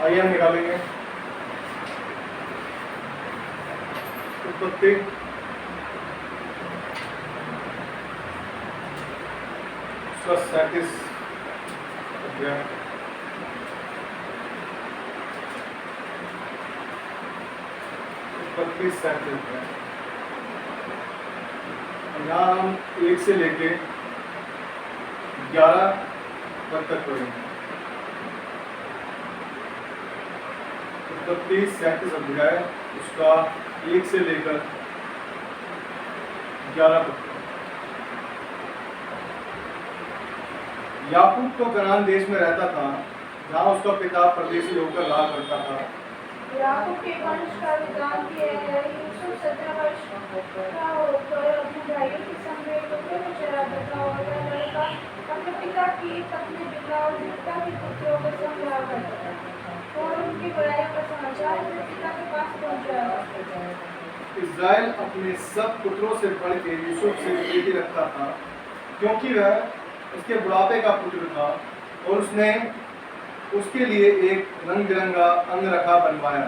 आइए हम निकालेंगे उत्पत्ति उसका 37 अध्याय। उत्पत्ति 37 अध्याय। यहाँ हम 1 से लेके 11 पद तक पढ़ेंगे। उत्पत्ति 37 अध्याय उसका 1 से लेकर 11 तक। याकूब तो कनान देश में रहता था, जहाँ उसका पिता परदेशी होकर रहा करता था। याकूब के वंश का वृत्तांत यह है, यूसुफ 17 वर्ष का होकर अपने भाइयों के संग टुकड़े में चराता था, और वह लड़का अपने पिता की पत्नी बिल्हा और बिल्हा के पुत्रों के संग रहा करता था, और उनकी बुराइयों का समाचार अपने पिता के पास पहुंचाया करता था। इस्राएल अपने सब पुत्रों से बढ़ के यूसुफ से प्रीति रखता था, क्योंकि वह उसके बुढ़ापे का पुत्र था, और उसने उसके लिए एक रंग बिरंगा अंगरखा बनवाया।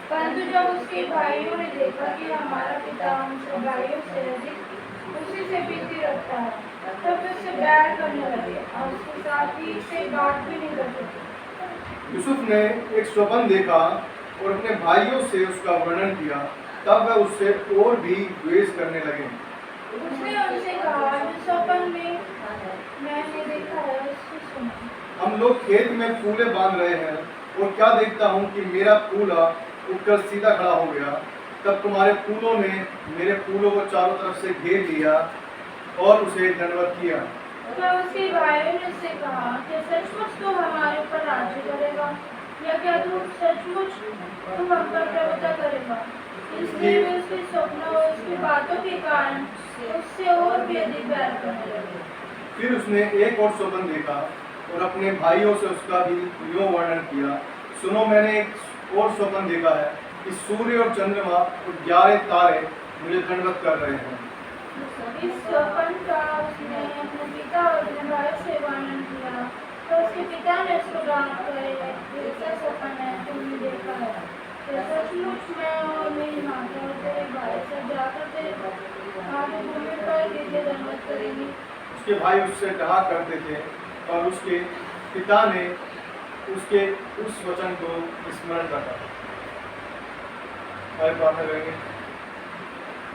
परंतु जब उसके भाइयों ने देखा कि हमारा पिता हमसे भाइयों से अधिक उसी से प्रीति रखता है, तब वे उससे बैर करने लगे और उसके साथ ही से बात भी नहीं कर सके। यूसुफ ने एक स्वप्न देखा और अपने भाइयों से उसका वर्णन किया, तब वह उससे और भी द्वेष करने लगे। उसने उनसे कहा, जो स्वप्न में मैंने देखा है उससे सुनो। हम लोग खेत में फूले बांध रहे हैं, और क्या देखता हूँ कि मेरा फूला उठकर सीधा खड़ा हो गया। तब तुम्हारे फूलों ने मेरे फूलों को चारों तरफ से घेर लिया और उसे दंडवत किया। तब उसके भाइयों ने उससे कहा, क्या सचमुच तू हमारे ऊपर राज्य करेगा, या क्या तू सचमुच तुम हम पर प्रभुता करेगा? इसलिए वे उसके स्वप्नों और उसकी बातों के कारण उससे और भी अधिक बैर करने लगे। फिर उसने एक और स्वप्न देखा और अपने भाइयों से उसका भी यूं वर्णन किया, सुनो, मैंने एक और स्वप्न देखा है कि सूर्य और चंद्रमा और 11 तारे मुझे दंडवत कर रहे हैं। इस स्वप्न का उसने अपने पिता और अपने भाई से वर्णन किया, तो उसके पिता ने उसको कहा, ऐसा स्वप्न है तुमने देखा है, तो सचमुच मैं और मेरी माता और तेरे भाई सब जाकर तेरे आगे भूमि पर गिरके दंडवत करेंगे। उसके भाई उससे कहा करते थे, और उसके पिता ने उसके उस वचन को स्मरण रखा। हमारे प्रार्थना करेंगे।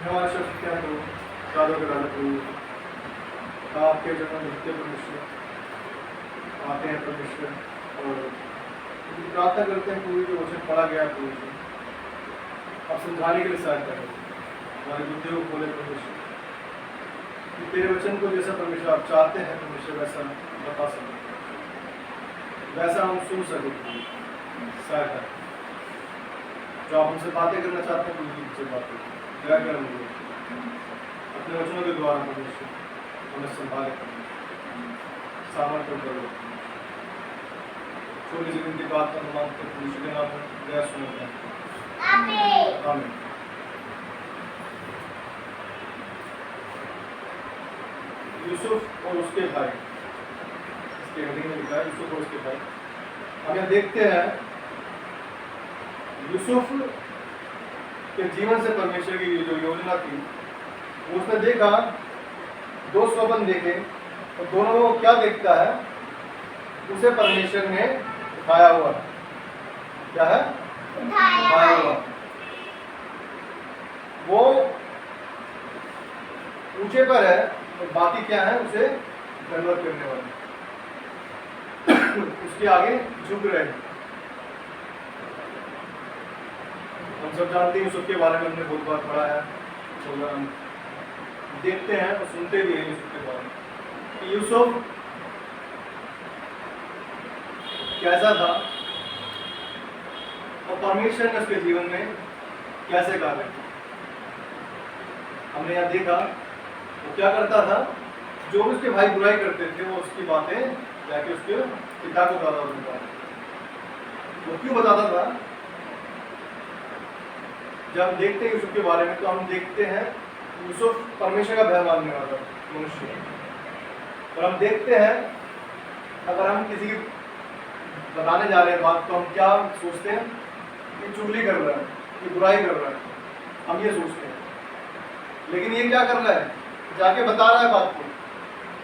हमारे शब्द क्या हो राधो के राधे प्रभु, आपके जन्म नित्य परमेश्वर आते हैं परमेश्वर, और प्रार्थना करते हैं पूरी जो वचन पढ़ा गया प्रभु जी, आप समझाने के लिए सहायता करें, हमारी बुद्धि को खोले परमेश्वर, कि तेरे वचन को जैसा परमेश्वर आप चाहते हैं परमेश्वर वैसा बता सकें, वैसा हम सुन सकें। सहायता जो आप हमसे बातें करना चाहते हैं प्रभु जी, बातें दया कर अपने वचनों के द्वारा परमेश्वर हमें संभाले, सामर्थ्य करो। छोटी सी विनती बात का मांगते हैं प्रभु के नाम में, दया सुनते हैं। आमीन। यूसुफ और उसके भाई, इसके हेडिंग में लिखा है यूसुफ और उसके भाई। हम यहाँ देखते हैं यूसुफ के जीवन से परमेश्वर की जो योजना थी, उसने देखा 2 स्वप्न देखे, और दोनों को क्या देखता है, उसे परमेश्वर ने उठाया हुआ। क्या है? उठाया हुआ। वो ऊंचे पर है और बाकी क्या है, उसे दंडवत करने वाले उसके आगे झुक रहे हैं। हम सब जानते हैं यूसुफ के बारे में, हमने बहुत बार पढ़ा है, तो हम देखते हैं और सुनते भी हैं यूसुफ के बारे में। यूसुफ कैसा था और परमेश्वर ने उसके जीवन में कैसे कार्य किया, हमने यहाँ देखा। वो क्या करता था, जो उसके भाई बुराई करते थे वो उसकी बातें जाके उसके पिता को बताता था। वो क्यों बताता था? जब हम देखते हैं यूसुफ के बारे में, तो हम देखते हैं यूसुफ परमेश्वर का भय मानने वाला मनुष्य। और हम देखते हैं अगर हम किसी की बताने जा रहे हैं बात, तो हम क्या सोचते हैं कि चुगली कर रहा है, कि बुराई कर रहा है, हम ये सोचते हैं। लेकिन ये क्या कर रहा है, जाके बता रहा है बात को।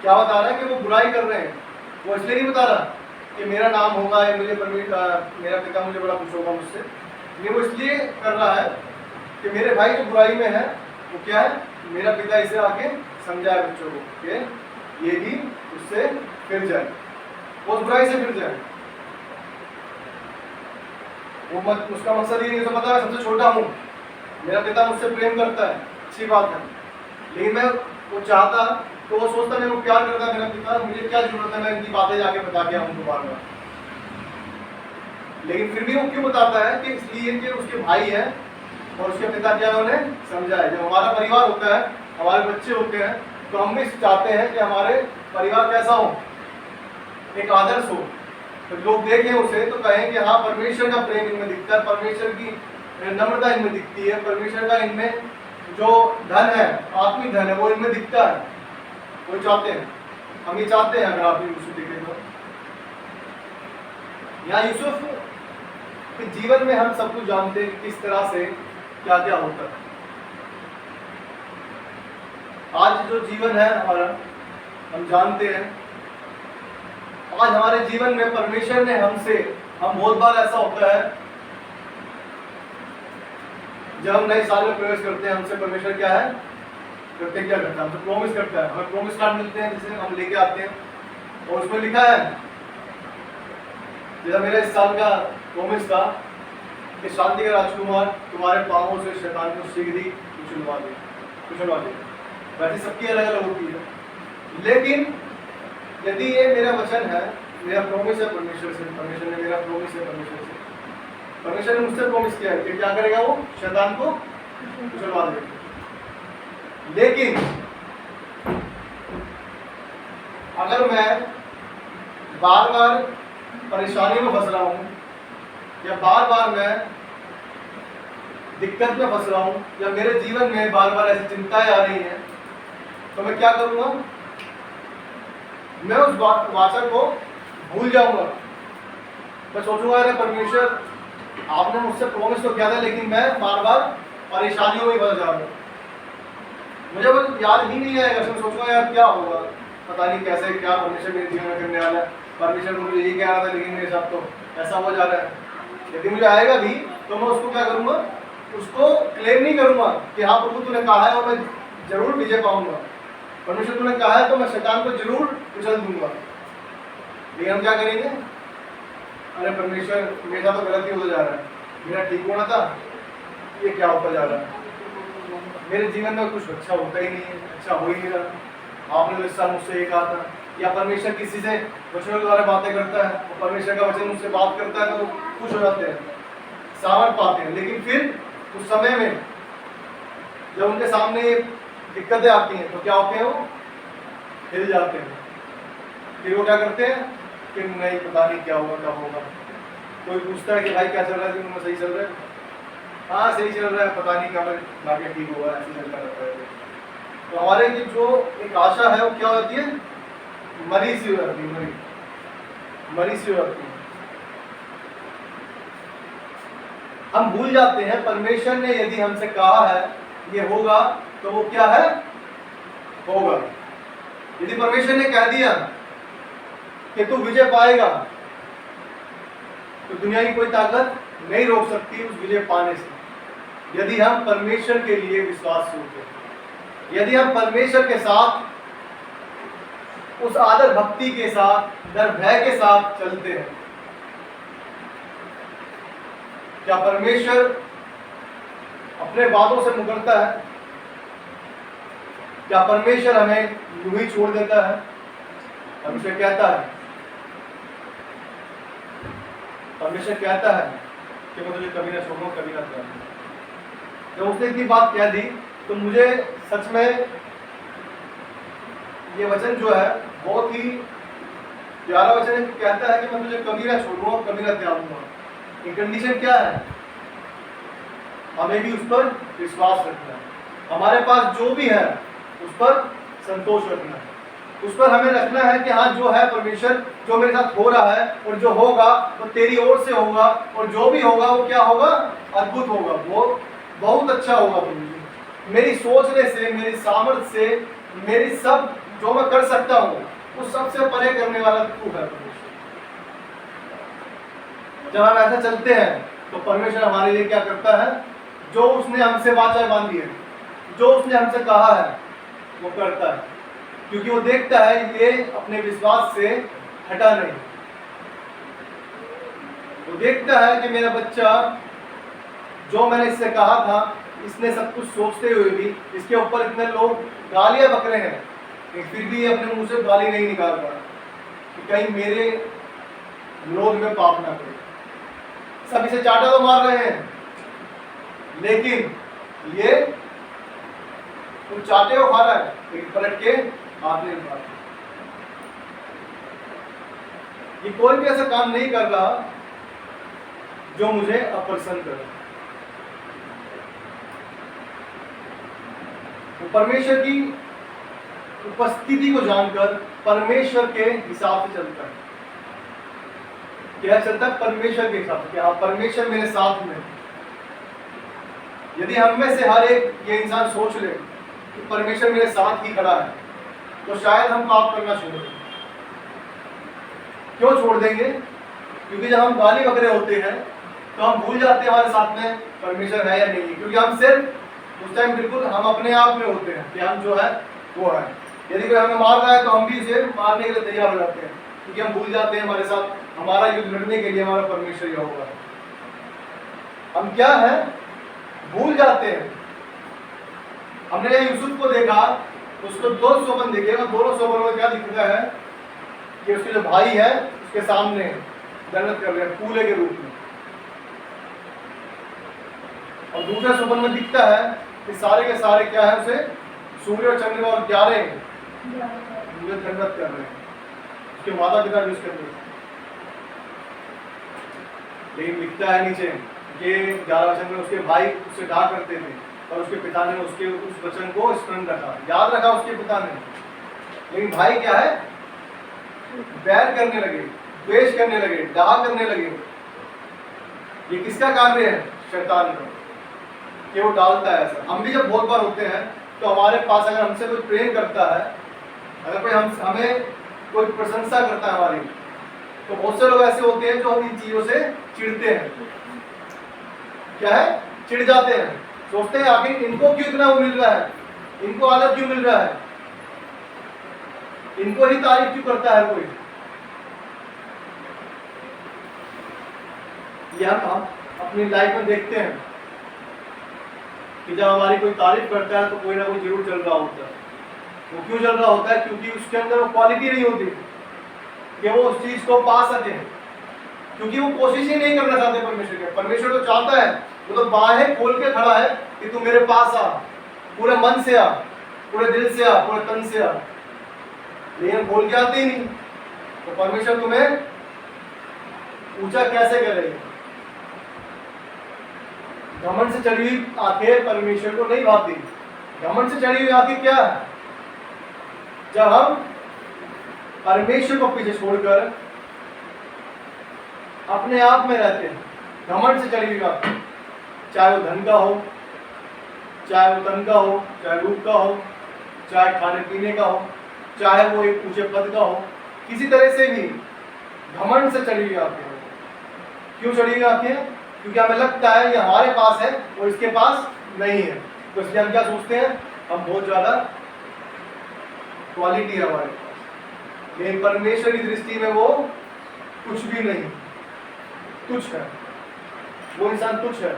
क्या बता रहा है कि वो बुराई कर रहे हैं। वो इसलिए नहीं बता रहा कि मेरा नाम होगा या मेरा पिता मुझे बड़ा खुश होगा मुझसे। ये वो इसलिए कर रहा है कि मेरे भाई जो बुराई में है वो क्या है, मेरा पिता इसे आके समझाए बच्चों को कि ये भी उससे फिर जाए, वो उस बुराई से फिर जाए। उसका मकसद ये नहीं, उसे पता है सबसे छोटा हूँ, मेरा पिता मुझसे प्रेम करता है, अच्छी बात है। लेकिन मैं वो चाहता तो वो सोचता मेरे को प्यार करता है मेरा पिता, मुझे क्या जरूरत है मैं इनकी बातें जाके बता के आऊँ दोबारा। लेकिन फिर भी वो क्यों बताता है कि इसलिए कि उसके भाई है और उसके पिता क्या है उन्हें समझा है। जब हमारा परिवार होता है, हमारे बच्चे होते हैं, तो हम भी चाहते हैं कि हमारे परिवार कैसा हो, एक आदर्श हो, तो लोग देखें उसे तो कहें कि हाँ परमेश्वर का प्रेम इनमें दिखता है, परमेश्वर की नम्रता इनमें दिखती है, परमेश्वर का इनमें जो धन है, आत्मिक धन है, वो इनमें दिखता है। वो चाहते हैं, हम ये चाहते हैं। अगर आप यूसुफ देखें तो यहाँ यूसुफ के जीवन में हम सब कुछ जानते हैं कि किस तरह से क्या क्या होता है। आज जो जीवन है हमारा, हम जानते हैं आज हमारे जीवन में परमेश्वर ने हमसे, हम बहुत बार ऐसा होता है जब हम नए साल में प्रवेश करते हैं, हमसे परमेश्वर क्या है करते, क्या करता है, हमसे प्रॉमिस करता है। हमें प्रॉमिस कार्ड मिलते हैं जिसे हम लेके आते हैं, और उसमें लिखा है, जैसा मेरा इस साल का प्रॉमिस था कि शांति का राजकुमार तुम्हारे पांवों से शैतान को शीघ्र ही कुचलवा दे। वैसे सबकी अलग अलग होती है, लेकिन यदि ये मेरा वचन है, मेरा प्रॉमिस है परमेश्वर से, परमेश्वर ने मेरा प्रॉमिस है परमेश्वर से, परमेश्वर ने मुझसे प्रॉमिस किया है कि क्या करेगा, वो शैतान को कुचलवा देगा। लेकिन अगर मैं बार बार परेशानी में फंस रहा हूं, या बार बार मैं दिक्कत में फंस रहा हूं, या मेरे जीवन में बार बार ऐसी चिंताएं आ रही हैं, तो मैं क्या करूंगा, मैं उस वाचक को भूल जाऊंगा। मैं सोचूंगा अरे परमेश्वर आपने मुझसे प्रॉमिस तो किया था, लेकिन मैं बार बार परेशानियों में फंस जा रहा हूं, मुझे वो याद ही नहीं आएगा। मैं सोचूंगा यार क्या होगा, पता नहीं कैसे क्या परमेश्वर मेरे जीवन में करने वाला है, परमेश्वर मुझे यही कह रहा था लेकिन मेरे साथ तो ऐसा हो जा रहा है। यदि मुझे आएगा भी तो मैं उसको क्या करूंगा, उसको क्लेम नहीं करूंगा कि हाँ प्रभु तूने कहा है और मैं जरूर विजय पाऊंगा, परमेश्वर तूने कहा है तो मैं शैतान को जरूर कुचल दूंगा। लेकिन हम क्या करेंगे, अरे परमेश्वर मेरे साथ तो गलती होता जा रहा है, मेरा ठीक होना था, ये क्या होता जा रहा है, मेरे जीवन में कुछ अच्छा होता ही नहीं है, अच्छा हो ही नहीं रहा। आपने तो इस साल मुझसे ये कहा था, या परमेश्वर किसी से वचनों के द्वारा बातें करता है, और परमेश्वर का वचन मुझसे बात करता है तो खुश हो जाते हैं, सामर्थ पाते हैं। लेकिन फिर उस समय में जब उनके सामने दिक्कतें आती हैं तो क्या होते हैं, वो हिल जाते हैं। फिर वो क्या करते हैं कि नहीं पता नहीं क्या होगा कब होगा। कोई पूछता है कि भाई क्या चल रहा है, जीवन में सही चल रहा है, हाँ सही चल रहा है, पता नहीं कब लाके ठीक होगा, ऐसे चलता रहता है। तो हमारे की जो एक आशा है वो क्या होती है, मरी सी हो जाती है, मरी सी हो जाती है। हम भूल जाते हैं परमेश्वर ने यदि हमसे कहा है ये होगा तो वो क्या है, होगा। यदि परमेश्वर ने कह दिया कि तू विजय पाएगा तो दुनिया की कोई ताकत नहीं रोक सकती उस विजय पाने से, यदि हम परमेश्वर के लिए विश्वास होते हैं, यदि हम परमेश्वर के साथ उस आदर भक्ति के साथ, डर भय के साथ चलते हैं। क्या परमेश्वर अपने वादों से मुकरता है? क्या परमेश्वर हमें यूं ही छोड़ देता है? परमेश्वर कहता है, परमेश्वर कहता है कि मैं तुझे कभी ना छोड़ूंगा, कभी ना त्यागूंगा। जब उसने इतनी बात कह दी तो मुझे सच में ये वचन जो है बहुत ही प्यारा वचन है। कहता है कि मैं तुझे कभी ना छोड़ूंगा, कभी ना त्यागूंगा। ये कंडीशन क्या है, हमें भी उस पर विश्वास रखना है, हमारे पास जो भी है उस पर संतोष रखना है। उस पर हमें रखना है कि हाँ जो है परमेश्वर, जो मेरे साथ हो रहा है और जो होगा वो तेरी ओर से होगा, और जो भी होगा वो क्या होगा, अद्भुत होगा, वो बहुत अच्छा होगा। परमेश्वर मेरी सोचने से, मेरी सामर्थ्य से, मेरी सब जो मैं कर सकता हूँ उस सबसे परे करने वाला तू है परमेश्वर। जब हम ऐसा चलते हैं तो परमेश्वर हमारे लिए क्या करता है, जो उसने हमसे वाचा बांधी है, जो उसने हमसे कहा है वो करता है, क्योंकि वो देखता है ये अपने विश्वास से हटा नहीं। वो देखता है कि मेरा बच्चा, जो मैंने इससे कहा था, इसने सब कुछ सोचते हुए भी, इसके ऊपर इतने लोग गालियां बक रहे हैं, लेकिन फिर भी ये अपने मुंह से गाली नहीं निकाल रहा कि कहीं मेरे विरोध में पाप ना करे। सब इसे चाटा तो मार रहे हैं, लेकिन ये तो चाटे को खा रहा है, लेकिन पलट के हाथ नहीं उठा रहा। ये कोई भी ऐसा काम नहीं कर रहा जो मुझे अप्रसन्न करे। तो परमेश्वर की उपस्थिति को जानकर परमेश्वर के हिसाब से चलता है। क्या चलता है? परमेश्वर के हिसाब से, कि हाँ परमेश्वर मेरे साथ में। यदि हम में से हर एक ये इंसान सोच ले कि परमेश्वर मेरे साथ ही खड़ा है, तो शायद हम पाप करना छोड़ दें। क्यों छोड़ देंगे? क्योंकि जब हम गाली बकरे होते हैं तो हम भूल जाते हैं हमारे साथ में परमेश्वर है या नहीं है, क्योंकि हम सिर्फ उस टाइम बिल्कुल हम अपने आप में होते हैं कि हम जो है वो है। यदि कोई हमें मार रहा है तो हम भी उसे मारने के लिए तैयार हो जाते हैं, क्योंकि हम भूल जाते हैं हमारे साथ हमारा युद्ध लड़ने के लिए हमारा परमेश्वर यह होगा। हम क्या है, भूल जाते हैं। हमने यूसुफ को देखा, उसको दो सोबन दिखे, दोनों सोबन में क्या दिखता है कि उसके जो भाई है उसके सामने दंडवत कर रहे हैं कूले के रूप में, और दूसरे सोबन में दिखता है कि सारे के सारे क्या है, उसे सूर्य और चंद्रमा और ग्यारह दंडवत कर रहे हैं, उसके माता पिता भी उसके अंदर। लेकिन लिखता है नीचे कि 11 वचन में उसके भाई उससे डांट करते थे, और उसके पिता ने उसके उस वचन को स्मरण रखा, याद रखा उसके पिता ने। लेकिन भाई क्या है, बैर करने लगे, द्वेष करने लगे, डाह करने लगे। ये किसका कार्य है? शैतान का, कि वो डालता है ऐसा। हम भी जब बहुत बार होते हैं तो हमारे पास अगर हमसे कोई प्रेम करता है, अगर कोई हमें कोई प्रशंसा करता है हमारी, तो बहुत से लोग ऐसे होते हैं जो हम इन चीजों से चिढ़ते हैं। क्या है? चिढ़ जाते हैं, सोचते हैं आखिर इनको क्यों इतना वो मिल रहा है, इनको आदत क्यों मिल रहा है, इनको ही तारीफ क्यों करता है कोई। ये हम अपनी लाइफ में देखते हैं कि जब हमारी कोई तारीफ करता है तो कोई ना कोई जरूर चल रहा होता है। वो क्यों चल रहा होता है? क्योंकि उसके अंदर वो क्वालिटी नहीं होती कि वो उस चीज को पा सके, क्योंकि वो कोशिश ही नहीं करना चाहते परमेश्वर के। परमेश्वर तो चाहता है, वो तो बाहें खोल के खड़ा है कि तू मेरे पास आ, पूरे मन से आ, पूरे दिल से आ, पूरे तन से आ, लेकिन खोल के आते ही नहीं। तो परमेश्वर तुम्हें ऊंचा कैसे करेगा? घमंड से चढ़ी हुई आंखें परमेश्वर को नहीं भाती। घमंड से चढ़ी हुई आंखें क्या है? जब हम परमेश्वर को पीछे छोड़कर अपने आप में रहते हैं। घमंड से चढ़ी हुई आंखें, चाहे वो धन का हो, चाहे वो तन का हो, चाहे रूप का हो, चाहे खाने पीने का हो, चाहे वो एक ऊंचे पद का हो, किसी तरह से भी घमंड से चढ़ी हुई आंखें। क्यों चढ़ी हुई आंखें? क्योंकि हमें लगता है ये हमारे पास है और इसके पास नहीं है, तो इसलिए हम क्या सोचते हैं, हम बहुत ज्यादा क्वालिटी है हमारे पास। लेकिन परमेश्वर की दृष्टि में वो कुछ भी नहीं, तुच्छ है। वो इंसान तुच्छ है,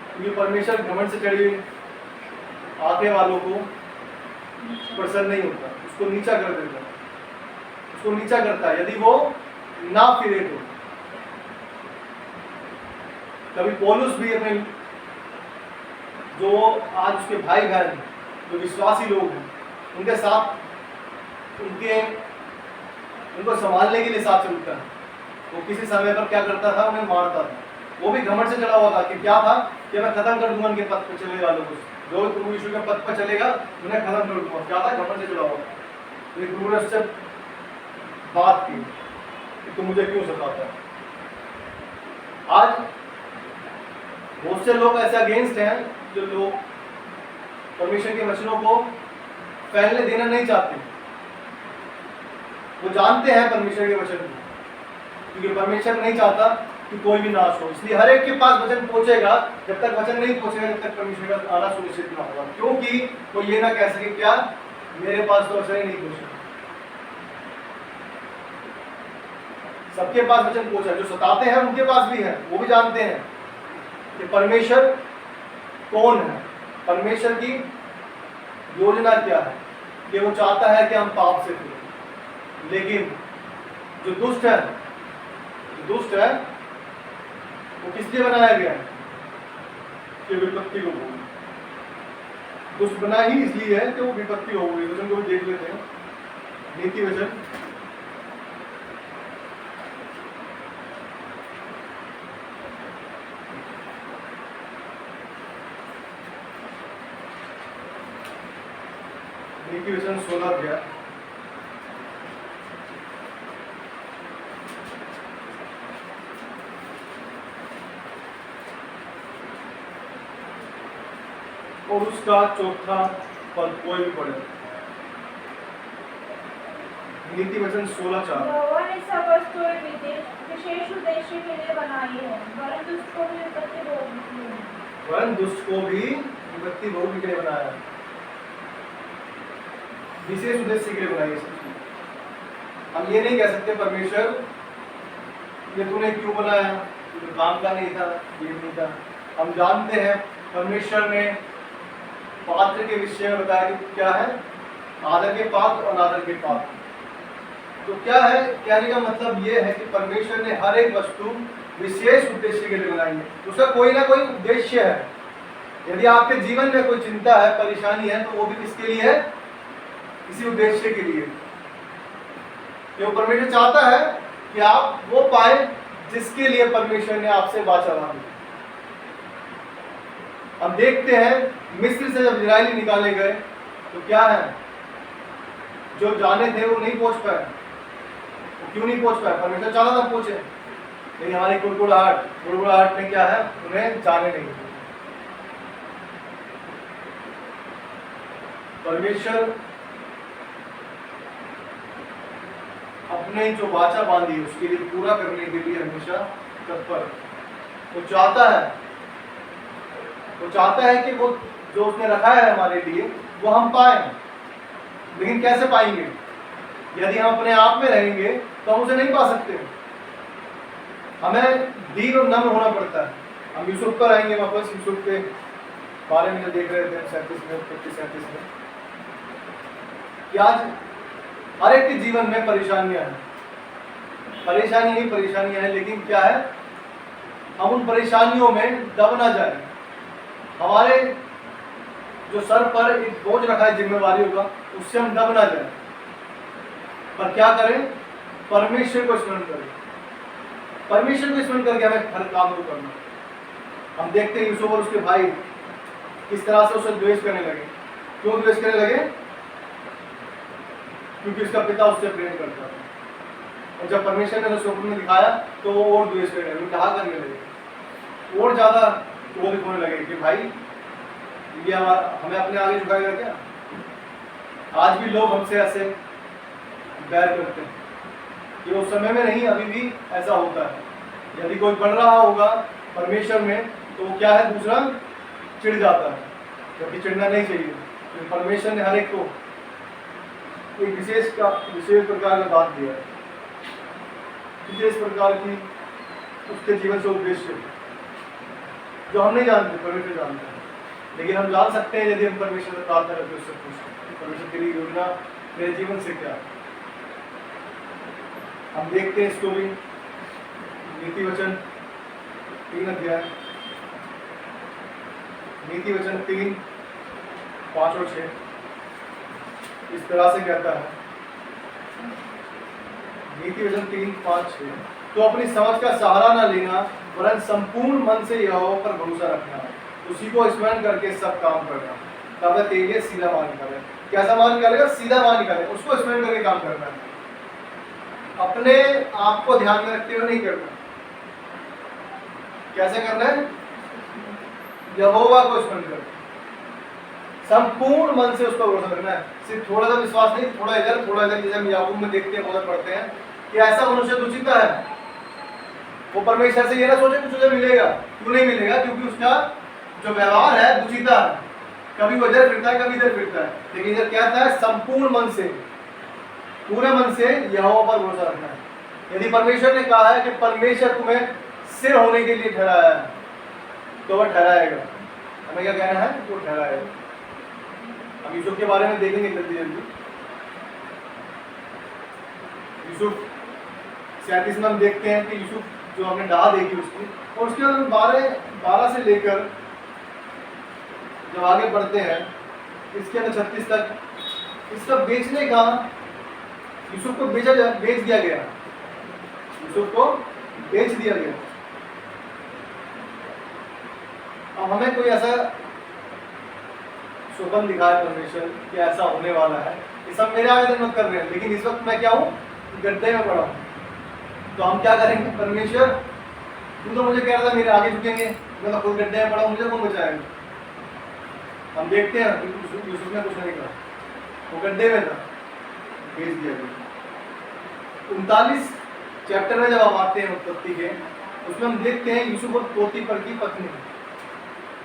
क्योंकि परमेश्वर घमंड से चढ़ी हुई आंखें वालों को प्रसन्न नहीं होता, उसको नीचा कर देता है, उसको नीचा करता है यदि वो ना फिरे तो। कभी पौलुस भी अपने जो आज उसके भाई बहन जो विश्वासी लोग हैं उनके साथ उनको संभालने के लिए साथ चलता है। वो किसी समय पर क्या करता था, उन्हें मारता था। वो भी घमंड से चढ़ा हुआ था कि क्या था कि मैं खत्म कर दूंगा उनके पद पर चले वालों को, जो प्रभु यीशु के पद पर चलेगा उन्हें खत्म कर दूंगा। क्या था? घमंड से चढ़ा हुआ था। एक गुरु ने उससे बात की कि तुम मुझे क्यों सताता है। आज बहुत से लोग ऐसे अगेंस्ट हैं जो लोग परमेश्वर के वचनों को फैलने देना नहीं चाहते। वो जानते हैं परमेश्वर के वचन को, क्योंकि परमेश्वर नहीं चाहता कि कोई भी नाश हो, इसलिए हर एक के पास वचन पहुंचेगा। जब तक वचन नहीं पहुंचेगा जब तक परमेश्वर का आना सुनिश्चित ना होगा, क्योंकि वो ये ना कह सके क्या मेरे पास तो वचन ही नहीं पहुंचा। सबके पास वचन पहुंचा, जो सताते हैं उनके पास भी है, वो भी जानते हैं कि परमेश्वर कौन है, परमेश्वर की योजना क्या है, कि वो चाहता है कि हम पाप से फिरें। लेकिन जो दुष्ट है वो किस लिए बनाया गया है कि विपत्ति को भोगे। दुष्ट बना ही इसलिए है कि वो विपत्ति हो गई। वचन को भी देख लेते हैं, नीति वचन नीति वचन 16 अध्याय और उसका चौथा पद कोई भी पढ़े। नीति वचन 16:4। यहोवा ने सब वस्तुएं विशेष उद्देश्य के लिए बनाई है, वरन दुष्ट को भी विपत्ति भोगनी है। वरन दुष्ट को भी विपत्ति भोगने के लिए बनाया है, विशेष उद्देश्य के लिए बनाई है। हम ये नहीं कह सकते परमेश्वर ये तूने क्यों बनाया, ये काम का नहीं था, ये नहीं था। हम जानते हैं परमेश्वर ने पात्र के विषय में बताया कि क्या है, आदर के पात्र और अनादर के पात्र। तो क्या है, कहने का मतलब ये है कि परमेश्वर ने हर एक वस्तु विशेष उद्देश्य के लिए बनाई है, उसका कोई ना कोई उद्देश्य है। यदि आपके जीवन में कोई चिंता है, परेशानी है, तो वो भी किसके लिए है, किसी उद्देश्य के लिए। जो परमेश्वर चाहता है कि आप वो पाए जिसके लिए परमेश्वर ने आपसे वाचा मांगी। हम देखते हैं मिस्र से जब इजरायली निकाले गए तो क्या है, जो जाने थे वो नहीं पहुंच पाए। क्यों नहीं पहुंच पाए, परमेश्वर चाहता था पहुंचे, लेकिन हमारी कुड़कुड़ाहट में क्या है, उन्हें जाने नहीं दिया। परमेश्वर अपने जो वाचा बांधी है उसके लिए पूरा करने के लिए हमेशा तत्पर। वो चाहता है कि वो जो उसने रखा है हमारे लिए वो हम पाए। लेकिन कैसे पाएंगे, यदि हम अपने आप में रहेंगे तो हम उसे नहीं पा सकते। हमें दीन और नम्र होना पड़ता है। हम यूसुफ पर आएंगे वापस, यूसुफ के बारे में जो देख रहे थे 37 में कि आज हर एक के जीवन में परेशानियां हैं, परेशानियां हैं, लेकिन क्या है, हम उन परेशानियों में दब ना जाए। हमारे जो सर पर एक बोझ रखा है जिम्मेवारियों का, उससे हम दब ना जाए, पर क्या करें, परमेश्वर को स्मरण करें। परमेश्वर को स्मरण करके हमें हर काम को करना। हम देखते हैं यूसुफ और उसके भाई किस तरह से उसे द्वेष करने लगे। क्यों द्वेष करने लगे, क्योंकि उसका पिता उससे प्रेम करता था। और जब परमेश्वर ने उसे स्वप्न में दिखाया तो वो और द्वेष करने लगे, कहा करने लगे, और ज्यादा क्रोधित होने लगे कि भाई ये हमें अपने आगे झुकाएगा क्या। आज भी लोग हमसे ऐसे बैर करते हैं, ये उस समय में नहीं, अभी भी ऐसा होता है। यदि कोई बढ़ रहा होगा परमेश्वर में तो वो क्या है, दूसरा चिढ़ जाता है, जबकि चिढ़ना नहीं चाहिए। तो परमेश्वर ने हर एक को एक विशेष प्रकार का बात दिया है, विशेष प्रकार की उसके जीवन से उद्देश्य जो हम नहीं जानते, परमेश्वर जानते हैं। लेकिन हम जान सकते हैं यदि हम परमेश्वर से प्रार्थना करते, उससे पूछते परमेश्वर तेरी योजना मेरे जीवन से क्या है। हम देखते हैं इसको भी, नीति वचन 3 अध्याय, नीति वचन 3, 5 और 6 इस तरह से कहता है। नीति वचन 3, 5, 6, तो अपनी समझ का सहारा न लेना, वरन संपूर्ण मन से यहोवा पर भरोसा रखना, उसी को स्मरण करके सब काम करना। तो आपका तेलिए सीधा मान निकाले। कैसा मान निकालेगा? सीधा मान निकाले, उसको स्मरण करके काम करना है, अपने आप को ध्यान में रखते हुए नहीं करना। कैसे करना है? यहोवा को स्मरण करना, संपूर्ण मन से उसका भरोसा रखना है। सिर्फ थोड़ा सा विश्वास नहीं, थोड़ा इधर थोड़ा इधर। जैसे हम याकूब में देखते हैं, बहुत पढ़ते हैं कि ऐसा मनुष्य दुचिता है, वो परमेश्वर से ये ना सोचे कुछ उसे मिलेगा। क्यों नहीं मिलेगा? क्योंकि उसका जो व्यवहार है दुचिता है, कभी वो इधर फिरता है, कभी इधर फिरता है। लेकिन इधर क्या था? संपूर्ण मन से, पूरे मन से यहोवा पर भरोसा रखना है। यदि परमेश्वर ने कहा है कि परमेश्वर तुम्हें सिर होने के लिए ठहराया है, तो वह ठहराएगा। हमें क्या कहना है? वो ठहराएगा। हम यूसुफ के बारे में देखेंगे जल्दी जल्दी। यूसुफ 37 में हम देखते हैं कि यूसुफ जो हमने डाह देखी उसकी, और उसके बाद 12 से लेकर जब आगे बढ़ते हैं इसके अंदर 36 तक, इसका बेचने का, यूसुफ को बेच दिया गया, यूसुफ को बेच दिया गया। अब हमें कोई ऐसा स्वप्न दिखाए परमेश्वर कि ऐसा होने वाला है, ये सब मेरे आवेदन मत कर रहे हैं, लेकिन इस वक्त मैं क्या हूँ? गड्ढे में पड़ा हूँ। तो हम क्या करेंगे? परमेश्वर तू तो मुझे कह रहा था मेरे आगे झुकेंगे, मैं तो खुद गड्ढे में पड़ा हूँ, मुझे कौन बचाएगा? हम देखते हैं यूसुफ ने कुछ नहीं कहा, वो गड्ढे में था, भेज दिया गया। 39 चैप्टर में जब हम आते हैं उत्पत्ति के, उसमें हम देखते हैं यूसुफ और पोतीफर की पत्नी,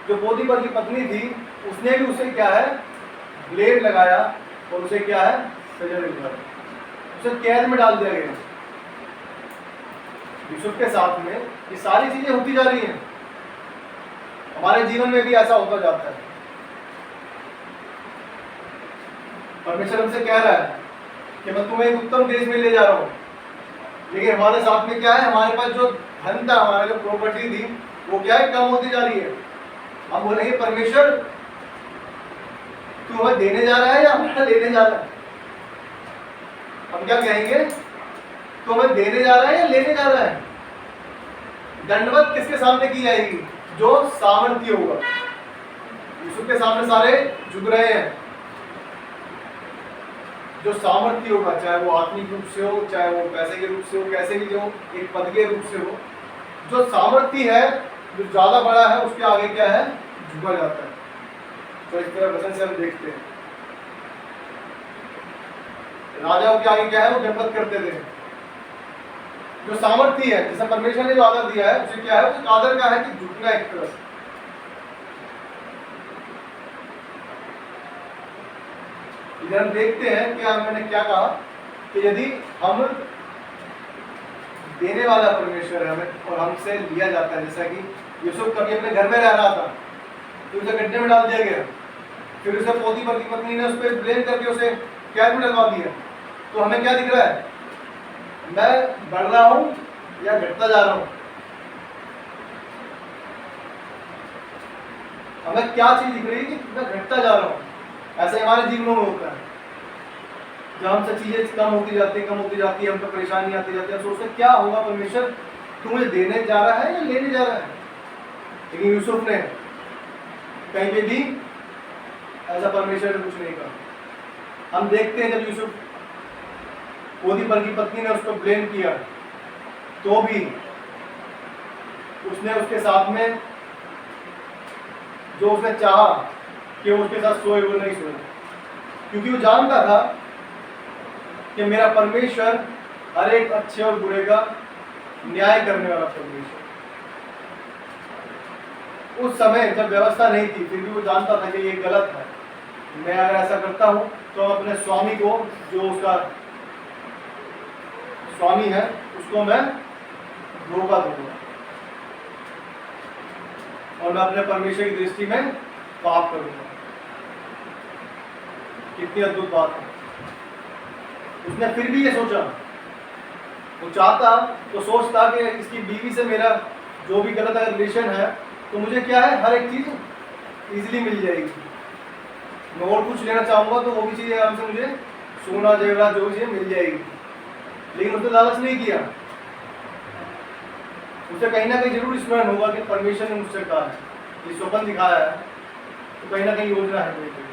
जो पोतीफर की पत्नी थी, उसने भी उसे क्या है? ब्लेड लगाया और उसे क्या है? सजा दिलवाया, उसे कैद में डाल दिया गया। यूसुफ के साथ में ये सारी चीजें होती जा रही हैं। हमारे जीवन में भी ऐसा होता जाता है। परमेश्वर हमसे कह रहा है कि मैं तुम्हें एक उत्तम देश में ले जा रहा हूँ, लेकिन हमारे साथ में क्या है? हमारे पास जो धन था, हमारे जो प्रॉपर्टी थी, वो क्या है? कम होती जा रही है। हम बोलेंगे परमेश्वर तू हमें देने जा रहा है या हमें लेने जा रहा है? हम क्या कहेंगे? तू हमें देने जा रहा है या लेने जा रहा है? दंडवत किसके सामने की जाएगी? जो सामर्थ्य होगा। यूसुफ के सामने सारे झुक रहे हैं। जो सामर्थ्य होगा, चाहे वो आत्मिक रूप से हो, चाहे वो पैसे के रूप से हो, कैसे भी जो एक पद के रूप से हो, जो सामर्थ्य है, जो ज्यादा बड़ा है, उसके आगे क्या है? झुका जाता है। तो इस तरह वचन से हम देखते हैं राजाओं के आगे क्या है? वो दंडवत करते थे। जो सामर्थ्य है, जिसे परमेश्वर ने जो आदर दिया है, उसे क्या है? उस आदर का है कि झुकना एक तरह से। इधर हम देखते हैं कि मैंने क्या कहा कि यदि हम देने वाला परमेश्वर है हमें और हमसे लिया जाता है, जैसा कि यूसुफ कभी अपने घर में रह रहा था, तो उसे गड्ढे में डाल दिया गया, फिर उसे पोतीफर की पत्नी ने उस पर ब्लेम करके उसे कैद में डलवा दिया। तो हमें क्या दिख रहा है? मैं बढ़ रहा हूं या घटता जा रहा हूं? हमें क्या चीज दिख रही है कि मैं घटता जा रहा हूं? ऐसे हमारे जीवनों में होता है, जब हमसे चीजें कम होती जाती है, हम पर परेशानी आती जाती है, सोचते क्या होगा परमेश्वर, तू मुझे देने जा रहा है या लेने जा रहा है? लेकिन यूसुफ ने कहीं पे भी ऐसा परमेश्वर ने कुछ नहीं कहा। हम देखते हैं जब यूसुफ पोतीफर की पत्नी ने उसको ब्लेम किया, तो भी उसने उसके साथ में जो उसने चाहा कि वो उसके साथ सोए, वो नहीं सोए, क्योंकि वो जानता था कि मेरा परमेश्वर हर एक अच्छे और बुरे का न्याय करने वाला परमेश्वर। उस समय जब व्यवस्था नहीं थी, फिर भी वो जानता था कि ये गलत है। मैं अगर ऐसा करता हूं तो अपने स्वामी को, जो उसका स्वामी है, उसको मैं धोखा दूंगा और मैं अपने परमेश्वर की दृष्टि में पाप करूंगा। कितनी अद्भुत बात है। उसने फिर भी ये सोचा, वो चाहता तो सोचता कि इसकी बीवी से मेरा जो भी गलत अगर रिलेशन है, तो मुझे क्या है? हर एक चीज इजीली मिल जाएगी। मैं और कुछ लेना चाहूंगा तो वो भी चीज़ आराम से मुझे सोना जेवरात जो भी चीज़ें मिल जाएगी। लेकिन उसने लालच नहीं किया। उसे कहीं ना कहीं जरूर स्मरण होगा कि परमेश्वर ने मुझसे कहा है, ये स्वप्न दिखाया है तो कहीं ना कहीं योजना है कोई कोई।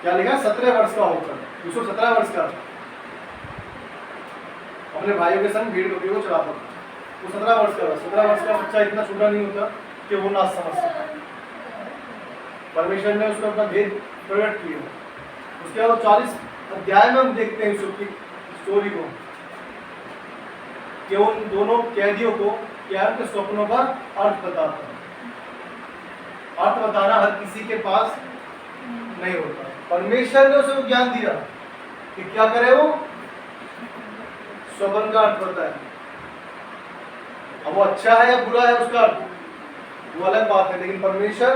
क्या लिखा? 17 वर्ष का होकर यूसुफ 17 वर्ष का अपने भाइयों के संग भेड़ बकरियों को चराता था। वो 17 वर्ष का था। 17 वर्ष का बच्चा इतना छोटा नहीं होता कि वो ना समझ सके। परमेश्वर ने उसको अपना भेद प्रकट किया। उसके बाद 40 अध्याय में हम देखते हैं यूसुफ की स्टोरी को कि उन दोनों कैदियों को क्या है, स्वप्नों का अर्थ बताता है। अर्थ बताना हर किसी के पास नहीं होता। परमेश्वर ने उसे ज्ञान दिया कि क्या करे, वो स्वप्न का अर्थ बताए। अब वो अच्छा है या बुरा है उसका अर्थ वो अलग बात है, लेकिन परमेश्वर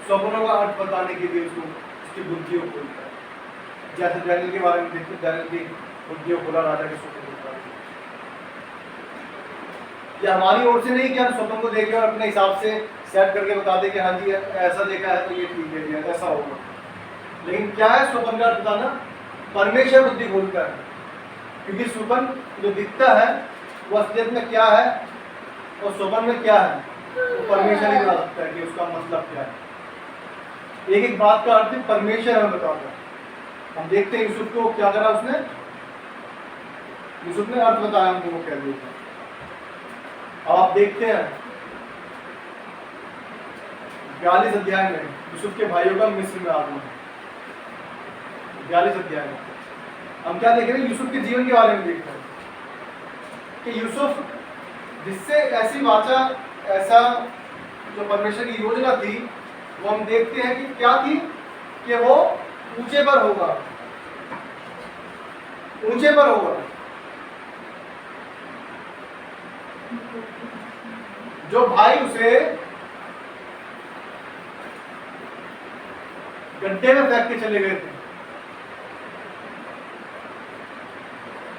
स्वप्नों का अर्थ बताने के लिए उसको उसकी बुद्धियों को खोलता है। जैसे डैनियल के बारे में देखते, डैनियल की बुद्धियों खोला राजा के स्वप्न को। यह हमारी ओर से नहीं कि हम स्वप्न को देखें और अपने हिसाब से सेट करके बता दें कि हाँ जी ऐसा देखा है तो ये ठीक है, जी ऐसा होगा। लेकिन क्या है स्वप्न का अर्थ बताना? परमेश्वर बुद्धि खोलता है, क्योंकि स्वप्न जो दिखता है वो असलियत में क्या है और स्वप्न में क्या है वो परमेश्वर ही बता सकता है कि उसका मतलब क्या है। एक एक बात का अर्थ परमेश्वर हमें बताता है। हम देखते हैं यूसुफ को क्या करा उसने। यूसुफ ने अर्थ बताया हमको, वो कह दिया। अब आप देखते हैं 42 अध्याय में यूसुफ के भाइयों का मिस्र में आगमन। 42 अध्याय में हम क्या देख रहे हैं? यूसुफ के जीवन के बारे में देख रहे हैं कि यूसुफ जिससे ऐसी वाचा, ऐसा जो परमेश्वर की योजना थी वो हम देखते हैं कि क्या थी कि वो ऊंचे पर होगा, ऊंचे पर होगा। जो भाई उसे गड्ढे में फेंक के चले गए थे,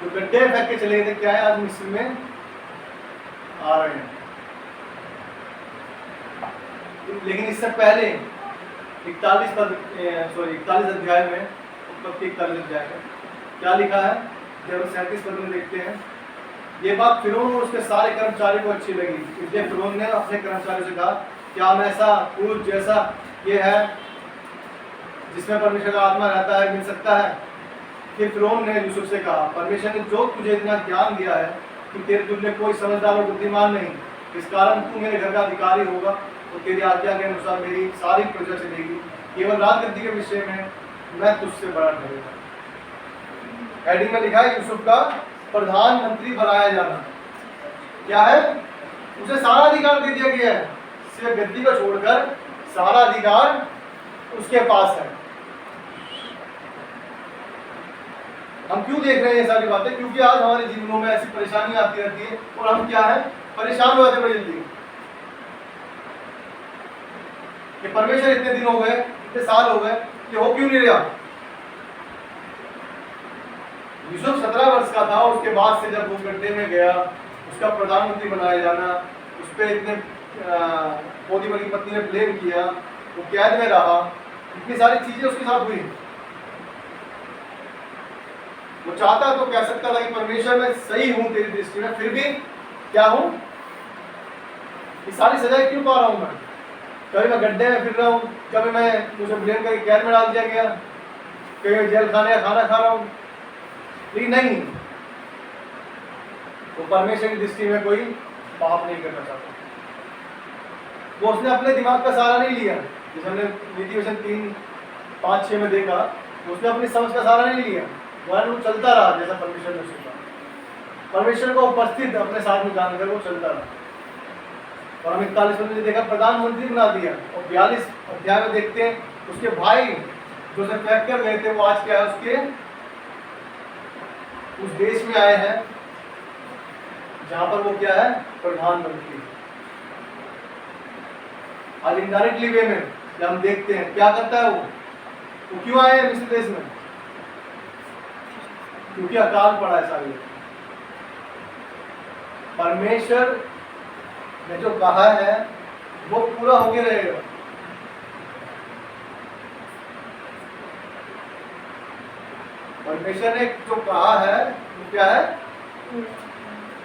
जो गड्ढे में फेंक के चले गए थे, क्या है आज मिस्र में आ रहे हैं। लेकिन इससे पहले 41 अध्याय में, उत्पत्ति 41 अध्याय में क्या लिखा है? जब 37 पद में देखते हैं, ये बात फिरौन और उसके सारे कर्मचारी को अच्छी लगी, इसलिए फिरौन ने अपने कर्मचारियों से कहा, क्या हम ऐसा पुरुष जैसा ये है जिसमें परमेश्वर का आत्मा रहता है मिल सकता है? फिर फिरौन ने यूसुफ से कहा, परमेश्वर ने जो तुझे इतना ज्ञान दिया है कि तेरे तुल्य कोई समझदार और बुद्धिमान नहीं, इस कारण तू मेरे घर का अधिकारी होगा और तेरी आज्ञा के अनुसार मेरी सारी प्रजा चलेगी। केवल राजगद्दी के विषय में मैं तुझसे बड़ा ठहरेगा। हेडिंग में लिखा है यूसुफ का प्रधानमंत्री बनाया जाना। क्या है? उसे सारा अधिकार दे दिया गया है, सिर्फ गद्दी को छोड़कर सारा अधिकार उसके पास है। हम क्यों देख रहे हैं ये सारी बातें? क्योंकि आज हमारे जीवनों में ऐसी परेशानी आती रहती है और हम क्या है, परेशान हो जाते बड़ी जल्दी कि परमेश्वर इतने दिन हो गए, इतने साल हो गए, कि हो क्यों नहीं रहा। यूसुफ 17 वर्ष का था, उसके बाद से जब वो गड्ढे में गया, उसका प्रधानमंत्री बनाया जाना, उस पर इतने पोतीफर की पत्नी ने ब्लेम किया, वो कैद में रहा, इतनी सारी चीजें उसके साथ हुई। वो चाहता तो कह सकता था कि परमेश्वर मैं सही हूं तेरी दृष्टि में, फिर भी क्या हूं, ये सारी सजाएं क्यों पा रहा हूं मैं? कभी मैं गड्ढे में फिर रहा हूं, कभी मैं मुझे ब्लेम करके कैद में डाल दिया गया, कभी जेल खाने का खाना खा रहा हूं। लेकिन नहीं, वो परमेश्वर की दृष्टि में कोई पाप नहीं करना चाहता। वो उसने अपने दिमाग का सहारा नहीं लिया, जैसे हमने नीति वचन 3:5-6 में देखा, उसने अपनी समझ का सहारा नहीं लिया, वो चलता रहा जैसा परमेश्वर ने उसे कहा। परमेश्वर को उपस्थित अपने साथ में जानकर वो चलता रहा। और हम 41 में देखा प्रधानमंत्री बना दिया। और 42 अध्याय में देखते हैं उसके भाई जो उसे फेंक कर गए थे, वो आज क्या है, उसके उस देश में आए हैं जहां पर वो क्या है, प्रधानमंत्री। आज इनडायरेक्टली वे में जब हम देखते हैं क्या करता है वो क्यों आए हैं मिस्र देश में? क्योंकि अकाल पड़ा है सारी। परमेश्वर ने जो कहा है वो पूरा होके रहेगा। परमेश्वर ने जो कहा है वो क्या है,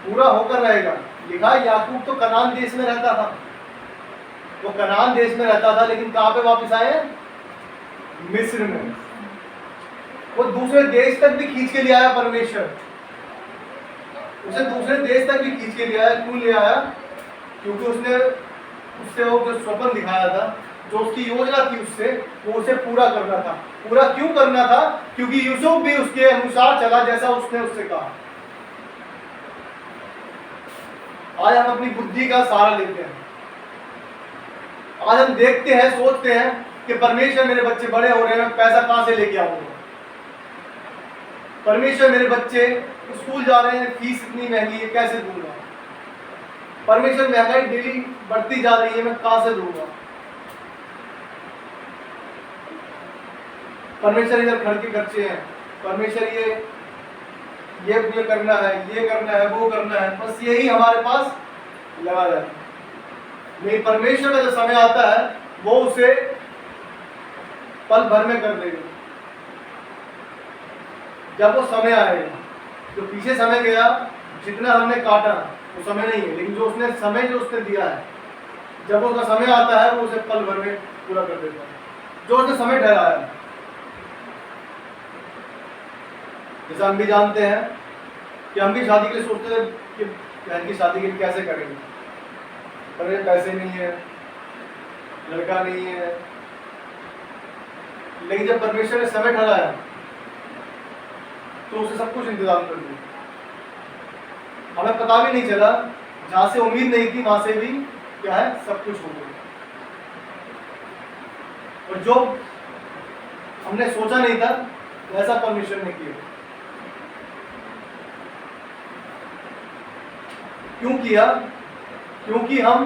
पूरा होकर रहेगा। लिखा है याकूब तो कनान देश में रहता था, वो कनान देश में रहता था, लेकिन कहाँ पे वापस आए? मिस्र में। वो दूसरे देश तक भी खींच के ले आया परमेश्वर, उसे दूसरे देश तक भी खींच के ले आया। क्यों ले आया? क्योंकि उससे वो जो स्वप्न दिखाया था, जो उसकी योजना थी उससे, वो उसे पूरा करना था। पूरा क्यों करना था? क्योंकि यूसुफ भी उसके अनुसार चला जैसा उसने उससे कहा। आज हम अपनी बुद्धि का सहारा लेते हैं। आज हम देखते हैं, सोचते हैं कि परमेश्वर मेरे बच्चे बड़े हो रहे हैं, मैं पैसा कहां से लेके आऊंगा। परमेश्वर मेरे बच्चे स्कूल जा रहे हैं, फीस इतनी महंगी है, कैसे दूंगा। परमेश्वर महंगाई डेली बढ़ती जा रही है, मैं कहां से दूंगा। परमेश्वर इधर घर के खर्चे हैं, परमेश्वर ये करना है, ये करना है, वो करना है, बस यही हमारे पास लगा रहता है। नहीं, परमेश्वर का जो समय आता है वो उसे पल भर में कर देगा। जब वो समय आएगा, जो पीछे समय गया, जितना हमने काटा वो समय नहीं है, लेकिन जो उसने समय जो उसने दिया है, जब उसका समय आता है वो उसे पल भर में पूरा कर देता है, जो उसने समय ठहराया है। जैसा हम भी जानते हैं कि हम भी शादी के लिए सोचते थे कि बहन की शादी के लिए कैसे करेंगे, पर पैसे नहीं है, लड़का नहीं है। लेकिन जब परमेश्वर ने समय ठहराया तो उसे सब कुछ इंतजाम कर दिया। हमें पता भी नहीं चला, जहां से उम्मीद नहीं थी वहां से भी क्या है, सब कुछ हो गया। और जो हमने सोचा नहीं था वैसा परमेश्वर ने किया। क्यों किया? क्योंकि हम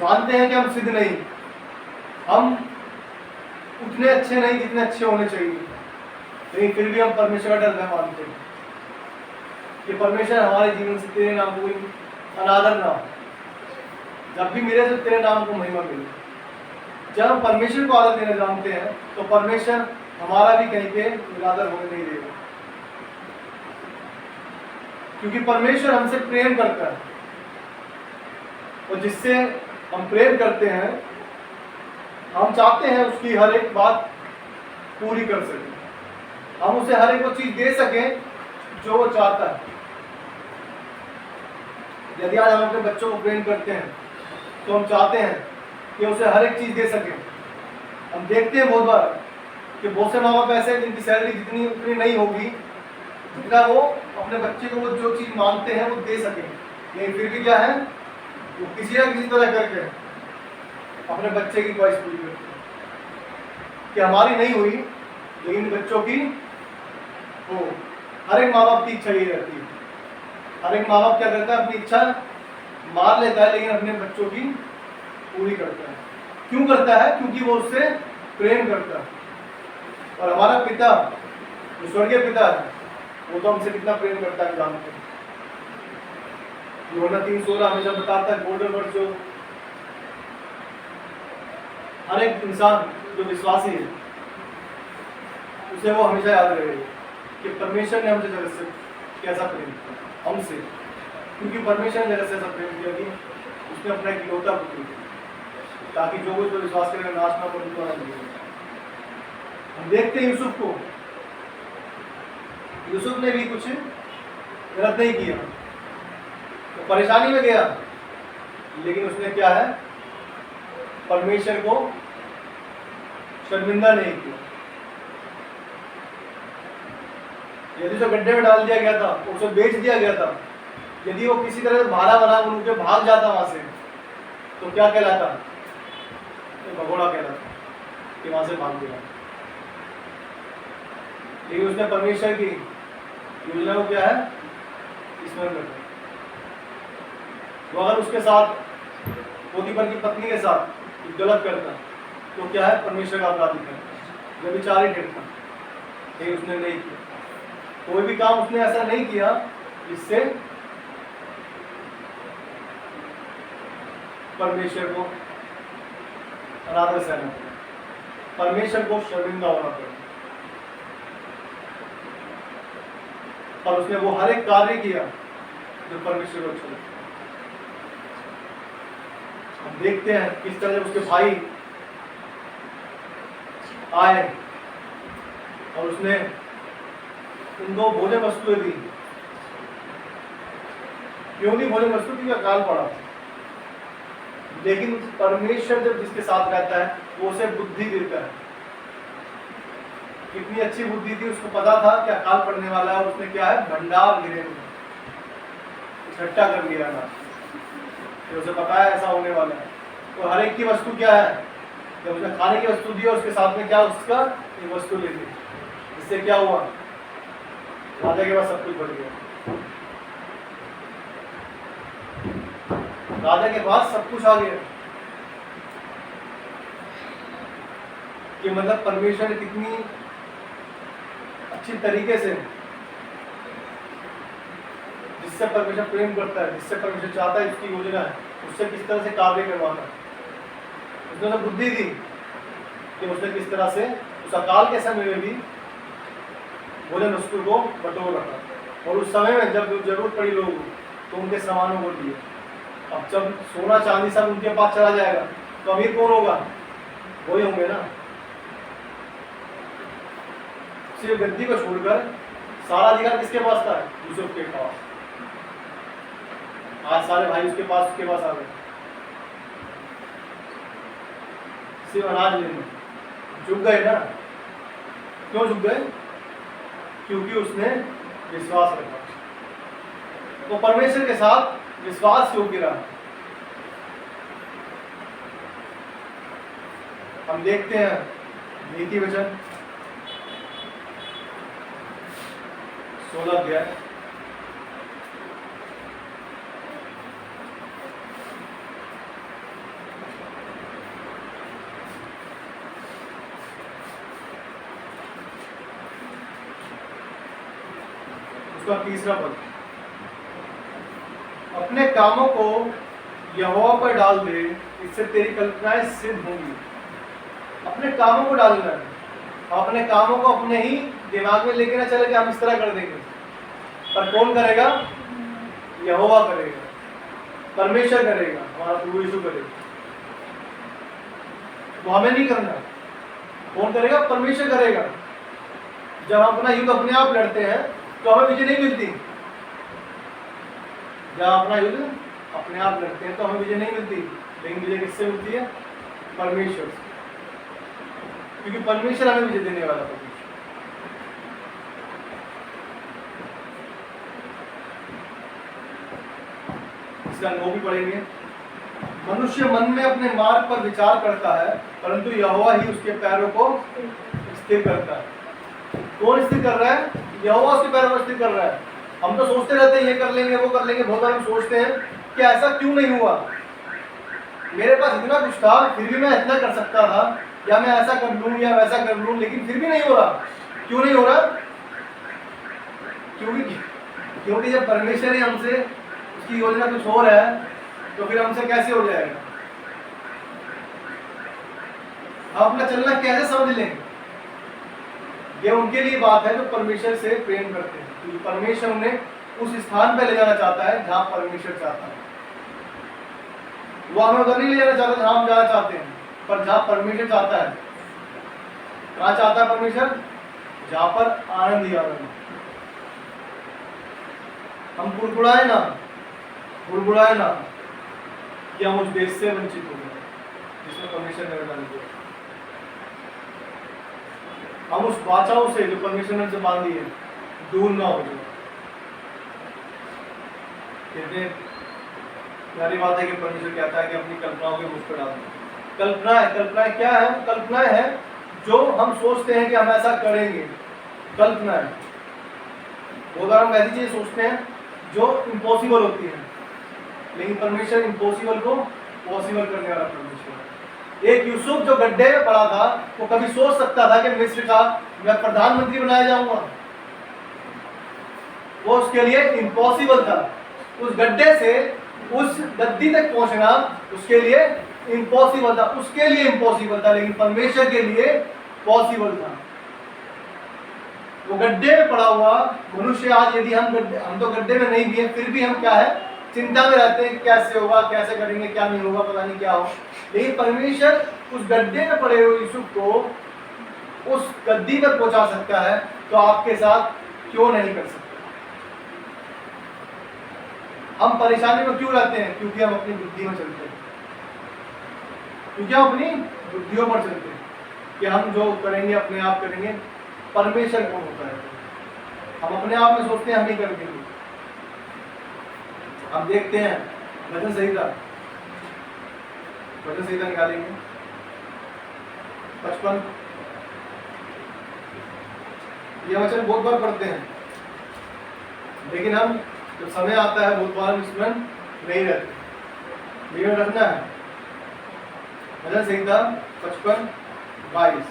जानते हैं कि हम सिद्ध नहीं, हम उतने अच्छे नहीं जितने अच्छे होने चाहिए, लेकिन फिर भी हम परमेश्वर का डर न मानते हैं कि परमेश्वर हमारे जीवन से तेरे नाम को अनादर ना हो। जब भी मिले तो तेरे नाम को महिमा मिले। जब हम परमेश्वर को आदर देना जानते हैं तो परमेश्वर हमारा भी कहीं पे निरादर होने नहीं देगा, क्योंकि परमेश्वर हमसे प्रेम करता है, और जिससे हम प्रेम करते हैं हम चाहते हैं उसकी हर एक बात पूरी कर सकें, हम उसे हर एक वो चीज दे सकें जो वो चाहता है। यदि आज हम अपने बच्चों को प्रेम करते हैं तो हम चाहते हैं कि उसे हर एक चीज दे सकें। हम देखते हैं बहुत बार कि बहुत से माँ बाप ऐसे हैं जिनकी सैलरी जितनी उतनी नहीं होगी जितना वो अपने बच्चे को वो जो चीज मांगते हैं वो दे सकें, लेकिन फिर भी क्या है, वो किसी ना किसी तरह करके अपने बच्चे की ख्वाहिश पूरी करते हैं कि हमारी नहीं हुई लेकिन बच्चों की हो। हर एक माँ बाप की इच्छा यही रहती है। हर एक माँ बाप क्या करता है, अपनी इच्छा मार लेता है लेकिन अपने बच्चों की पूरी करता है। क्यों करता है? क्योंकि वो उससे प्रेम करता है। और हमारा पिता जो स्वर्गीय पिता है वो तो हमसे कितना प्रेम करता है जानते हैं। यूहन्ना 3:16 हमेशा बताता है, गोल्डन वर्ड जो हर एक इंसान जो विश्वासी है उसे वो हमेशा याद रहेगा कि परमेश्वर ने हमसे जगत से कैसा प्रेम किया, हमसे, क्योंकि परमेश्वर ने जगत से ऐसा प्रेम किया कि उसने अपना इकलौता पुत्र दिया ताकि जो कुछ विश्वास करेगा नाश ना हो। हम देखते हैं यूसुफ को, यूसुफ ने भी कुछ गलत नहीं किया, तो परेशानी में गया, लेकिन उसने क्या है, परमेश्वर को शर्मिंदा नहीं किया। यदि उसे गड्ढे में डाल दिया गया था, उसे बेच दिया गया था, यदि वो किसी तरह से भाड़ा बना उनके भाग जाता वहां से, तो क्या कहलाता? तो भगोड़ा कहलाता कि वहां से भाग गया। लेकिन उसने परमेश्वर की योजना को क्या है, स्मरण रखा। वो अगर उसके साथ पोतीफर की पत्नी के साथ गलत करता तो क्या है, परमेश्वर का अपराधी करता, व्यभिचारी ठहरता, लेकिन उसने नहीं किया। कोई भी काम उसने ऐसा नहीं किया जिससे परमेश्वर को अनादर सहना पड़े, परमेश्वर को शर्मिंदा होना पड़े। पर उसने वो हर एक कार्य किया जो परमेश्वर को अच्छा लगता है। हम देखते हैं किस तरह जब उसके भाई आए और उसने उनको भोजन वस्तुएं दी। क्यों दी भोजन वस्तु? क्योंकि अकाल पड़ा। लेकिन परमेश्वर जब जिसके साथ रहता है वो उसे बुद्धि देता है। कितनी अच्छी बुद्धि थी, उसको पता था कि अकाल पड़ने वाला है, उसने क्या है, भंडार गिरे इकट्ठा कर लिया ना, तो उसे पता है ऐसा होने वाला है। तो हर एक की वस्तु क्या है, जब उसने खाने की वस्तु दी और उसके साथ में क्या उसका एक वस्तु ले ली, इससे क्या हुआ, राजा के पास सब कुछ बढ़ गया। राजा के पास सब कुछ आ गया। कि मतलब परमेश्वर ने कितनी अच्छी तरीके से, जिससे परमेश्वर प्रेम करता है, जिससे परमेश्वर चाहता है, उसकी योजना है, उससे किस तरह से कार्य करवाना। उसने तो बुद्धि दी कि उसने किस तरह से उस अकाल के समय में भी भोजन वस्तु को बटोर रखा, और उस समय में जब जरूरत पड़ी लोगों को तो उनके सामानों को दिए। अब जब सोना चांदी सब उनके पास चला जाएगा तो अमीर कौन होगा? वही होंगे ना। सिर्फ गद्दी को छोड़कर सारा अधिकार किसके पास था? यूसुफ के पास। आज सारे भाई उसके पास आ गए, सिर्फ अनाज लेने झुक गए ना। क्यों झुक गए? क्योंकि उसने विश्वास रखा। तो परमेश्वर के साथ विश्वास योग्य रहा। हम देखते हैं नीति वचन 16 अध्याय, उसका 3रा पद। अपने कामों को यहोवा पर डाल दे, इससे तेरी कल्पनाएं सिद्ध होंगी। अपने कामों को डालना है, अपने कामों को अपने ही दिमाग में लेके ना चले कि हम इस तरह कर देंगे, पर कौन करेगा? यहोवा करेगा, परमेश्वर करेगा, हमारा प्रभु यीशु करेगा। तो हमें नहीं करना, कौन करेगा? परमेश्वर करेगा। जब हम अपना युद्ध अपने आप लड़ते हैं तो हमें विजय नहीं मिलती। जब अपना युद्ध अपने आप लड़ते हैं तो हमें विजय नहीं मिलती, लेकिन विजय किससे मिलती है? परमेश्वर से, क्योंकि परमेश्वर हमें विजय देने वाला है। इसका 9 भी पढ़ेंगे। मनुष्य मन में अपने मार्ग पर विचार करता है, परंतु यहोवा ही उसके पैरों को स्थिर करता है। कौन स्थिर कर रहा है? यहोवा उसके पैरों को स्थिर कर रहा है। हम तो सोचते रहते हैं ये कर लेंगे वो कर लेंगे, बहुत बार हम सोचते हैं कि ऐसा क्यों नहीं हुआ, मेरे पास इतना कुछ था फिर भी मैं इतना कर सकता था, या मैं ऐसा कर लूं या वैसा कर लूं, लेकिन फिर भी नहीं हो रहा। क्यों नहीं हो रहा? क्योंकि जब परमेश्वर ही हमसे उसकी योजना कुछ और है तो फिर हमसे कैसे हो जाएगा? हम अपना चलना कैसे समझ लें? ये उनके लिए बात है जो परमेश्वर से प्रेम करते हैं, क्योंकि परमेश्वर उन्हें उस स्थान पे ले जाना चाहता है जहां परमेश्वर चाहता है। वो हमें उधर नहीं ले जाना चाहता जहां हम जाना चाहते हैं, पर जहां परमेश्वर चाहता है। कहां चाहता है परमेश्वर? जहां पर आनंद ही आनंद। हम बुड़बुड़ाए ना कि हम उस देश से वंचित हो गए जिसमें परमेश्वर ने वरदान दिया। हम उस वाचाओं से जो परमेश्वर ने बांधी है दूर ना हो जाए। कहते प्यारी बात है कि परमेश्वर कहता है कि अपनी कल्पनाओं के मुझ पर डाल दो। कल्पनाएं क्या है? कल्पनाएं है जो हम सोचते हैं कि हम ऐसा करेंगे। कल्पनाएं वो अगर हम ऐसी चीजें सोचते हैं जो इम्पॉसिबल होती है, लेकिन परमेश्वर इम्पॉसिबल को पॉसिबल करने वाला परमेश्वर। एक यूसुफ जो गड्ढे में पड़ा था, वो कभी सोच सकता था कि मिस्र का मैं प्रधानमंत्री बनाया जाऊंगा? वो उसके लिए इम्पॉसिबल था। उस गड्ढे से उस गद्दी तक पहुंचना उसके लिए इम्पॉसिबल था, उसके लिए इम्पॉसिबल था, लेकिन परमेश्वर के लिए पॉसिबल था। वो गड्ढे में पड़ा हुआ मनुष्य आज, यदि हम तो गड्ढे में नहीं भी है, फिर भी हम क्या है, चिंता में रहते हैं कैसे होगा, कैसे करेंगे, क्या नहीं होगा, पता नहीं क्या हो। लेकिन परमेश्वर उस गड्ढे में पड़े हुए यूसुफ को उस गद्दी पर पहुंचा सकता है, तो आपके साथ क्यों नहीं कर सकता? हम परेशानी में क्यों रहते हैं? क्योंकि हम अपनी बुद्धि में चलते हैं, क्योंकि हम अपनी बुद्धियों पर चलते हैं कि हम जो करेंगे अपने आप करेंगे। परमेश्वर कौन होता है? हम अपने आप में सोचते हैं हम ही कर देंगे। हम देखते हैं वचन संहिता निकालेंगे 55, ये वचन बहुत बार पढ़ते हैं, लेकिन हम जब समय आता है बहुत बार इसमें नहीं रहते। लेकिन रखना है वचन संहिता 55:22।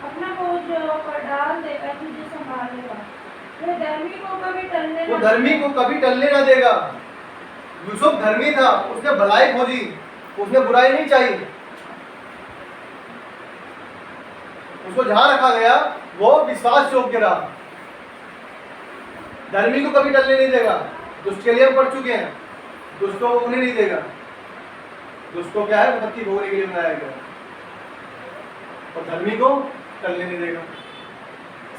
अपना बोझ पर डाल देगा, तुझे संभालेगा। वो धर्मी को कभी टलने ना देगा। यूसुफ धर्मी था, उसने भलाई खोजी, उसने बुराई नहीं चाहिए। उसको जहां रखा गया वो विश्वास योग्य रहा। धर्मी को कभी टलने नहीं देगा। दुष्ट के लिए हम पढ़ चुके हैं, दुष्ट को उन्हें नहीं देगा। दुष्ट को क्या है, विपत्ति भोगने के लिए बनाया गया, और धर्मी को टलने नहीं देगा।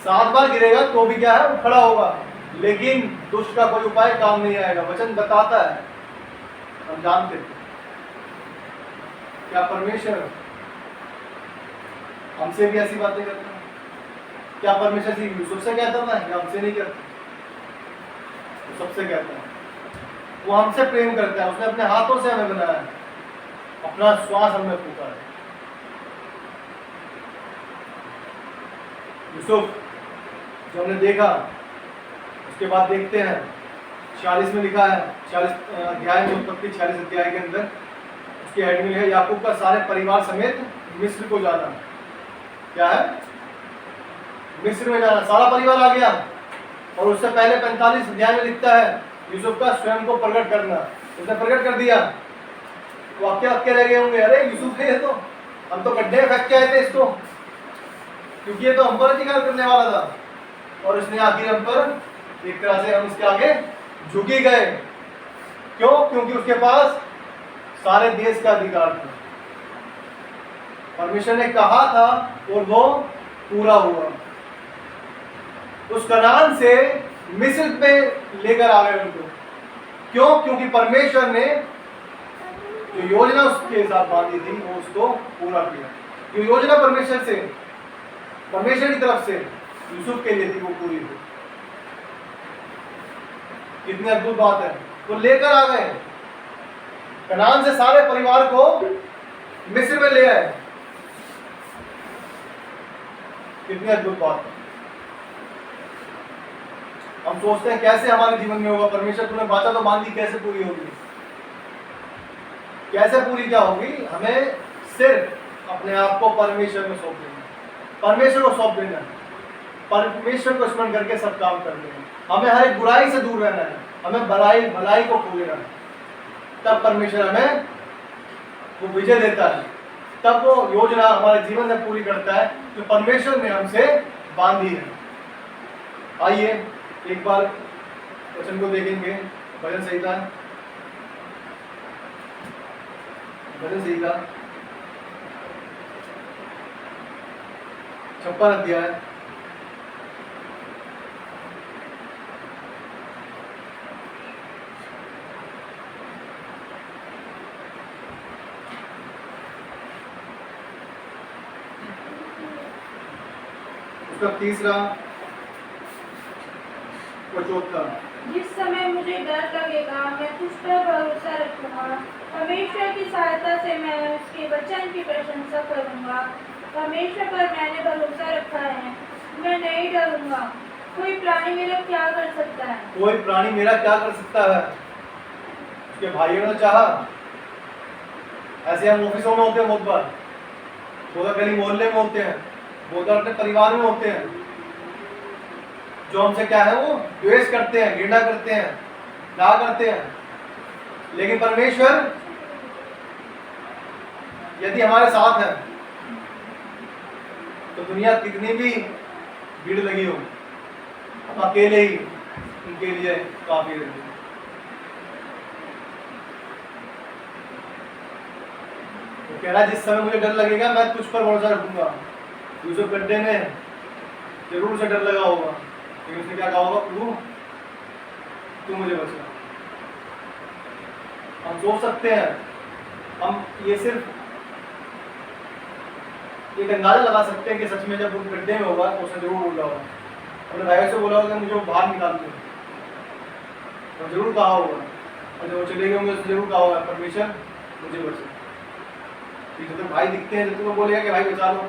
7 बार गिरेगा तो भी क्या है, वो खड़ा होगा, लेकिन दुष्ट का कोई उपाय काम नहीं आएगा। वचन बताता है, हम जानते हैं क्या परमेश्वर हमसे भी ऐसी बातें करता है? क्या परमेश्वर सिर्फ यूसुफ से कहता था या हमसे नहीं कहता? वो सबसे कहता है। वो हमसे प्रेम करता है, उसने अपने हाथों से हमें बनाया है, अपना श्वास हमें फूका है। यूसुफ जो हमने देखा, उसके बाद देखते हैं 46 में लिखा है, 46 अध्याय में, उत्पत्ति 46 अध्याय के अंदर उसकी हेडिंग है याकूब का सारे परिवार समेत मिस्र को जाना। क्या है? मिस्र में जाना, सारा परिवार आ गया। और उससे पहले 45 अध्याय में लिखता है यूसुफ का स्वयं को प्रकट करना। उसने प्रकट कर दिया, वो अक्के रह गए होंगे, अरे यूसुफ है ये तो, हम तो गड्ढे में फेंक के आए थे इसको, क्योंकि ये तो हम पर अधिकार करने वाला था। और इसने आखिर हम पर एक तरह से हम इसके आगे झुक ही गए। क्यों? क्योंकि उसके पास सारे देश का अधिकार था। परमेश्वर ने कहा था और वो पूरा हुआ। उस कनान से मिस्र पे लेकर आ गए उनको। क्यों? क्योंकि परमेश्वर ने जो योजना उसके साथ बांधी थी वो उसको पूरा किया। जो योजना परमेश्वर की तरफ से यूसुफ के लिए थी वो पूरी हुई। कितनी अद्भुत बात है। वो लेकर आ गए, कनान से सारे परिवार को मिस्र में ले आए। कितनी अद्भुत बात है। हम सोचते हैं कैसे हमारे जीवन में होगा, परमेश्वर तूने बात तो बांधी, कैसे पूरी होगी? कैसे पूरी क्या होगी? हमें सिर्फ अपने आप को परमेश्वर में सौंप देना, परमेश्वर को सौंप देना, परमेश्वर को स्मरण करके सब काम कर देना। हमें हर एक बुराई से दूर रहना है, हमें भलाई को खो लेना है। तब परमेश्वर हमें वो विजय देता है, तब वो योजना हमारे जीवन में पूरी करता है जो परमेश्वर ने हमसे बांधी है। आइए एक बार वचन को देखेंगे। भजन संहिता 56 अध्याय उसका 3रा और 4था। जिस समय मुझे डर लगेगा मैं तुझ पर भरोसा रखूंगा। परमेश्वर की सहायता से मैं उसके वचन की प्रशंसा करूंगा। परमेश्वर पर मैंने भरोसा रखा है, मैं नहीं डरूंगा। कोई प्राणी मेरा क्या कर सकता है? कोई प्राणी मेरा क्या कर सकता है? उसके भाइयों ने चाहा। ऐसे हम ऑफिसों में होते हैं, बहुत बार बहुत गली मोहल्ले में होते हैं, बहुत अपने परिवार में होते हैं, जो हमसे क्या है वो द्वेष करते हैं, घृणा करते हैं, ना करते हैं। लेकिन परमेश्वर यदि हमारे साथ है तो दुनिया कितनी भी भीड़ लगी हो, अब अकेले ही उनके लिए काफी रहेगी। वो कह रहा है जिस समय मुझे डर लगेगा मैं तुझ पर भरोसा रखूंगा। यूसुफ गड्ढे में जरूर उसे डर लगा होगा, लेकिन उसने क्या कहा होगा, प्रभु तू मुझे बचा। हम सोच सकते हैं, हम ये सिर्फ एक अंदाजा लगा सकते हैं कि सच में जब वो गड्ढे में होगा तो उसने जरूर बोला होगा, अपने भाई से बोला होगा मुझे वो बाहर निकाल दो, और जरूर कहा होगा। और जब वो चले गए होंगे उसने जरूर कहा होगा परमेश्वर मुझे बचा। तो भाई दिखते हैं तो वो बोलेगा कि भाई बचा लो,